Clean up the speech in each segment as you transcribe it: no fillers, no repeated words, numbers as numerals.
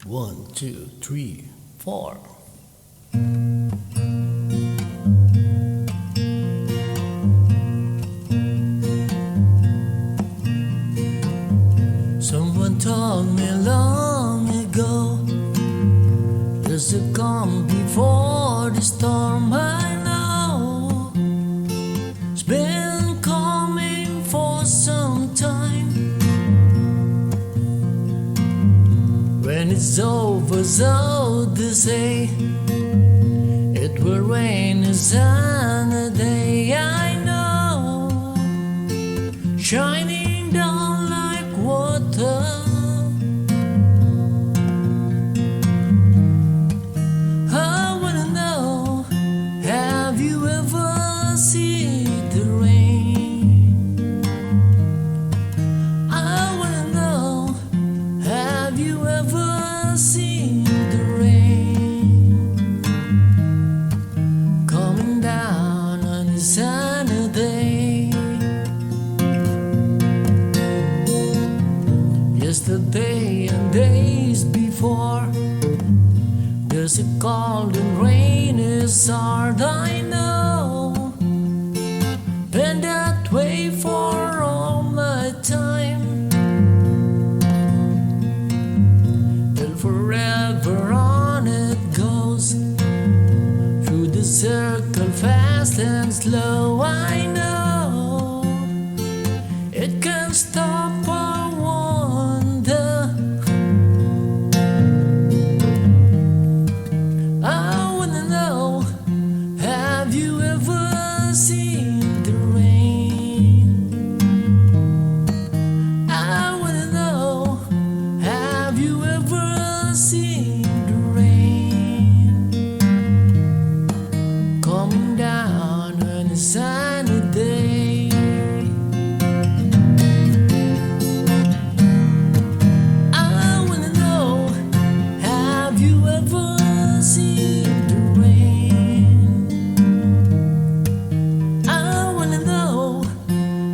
One, two, three, four. Someone told me long ago there's a calm before the storm. I know it's been coming for some time. When it's over, so to say, it will rain a sunny day. I know, shining down like water. I wanna know, have you ever seen the rain? I wanna know, have you ever seen the rain coming down on a sunny day? Yesterday and days before, there's a cold and rainy start. I know, been that way for all my time. Till forever on it goes, through the circle fast and slow. I know, it can't stop or wonder. I wanna know, have you ever seen the rain? I wanna know, have you ever seen the rain coming down on a sunny day? I wanna know, have you ever seen the rain? I wanna know,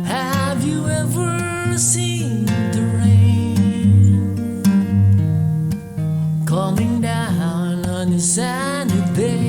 have you ever seen the rain coming down on a sunny day?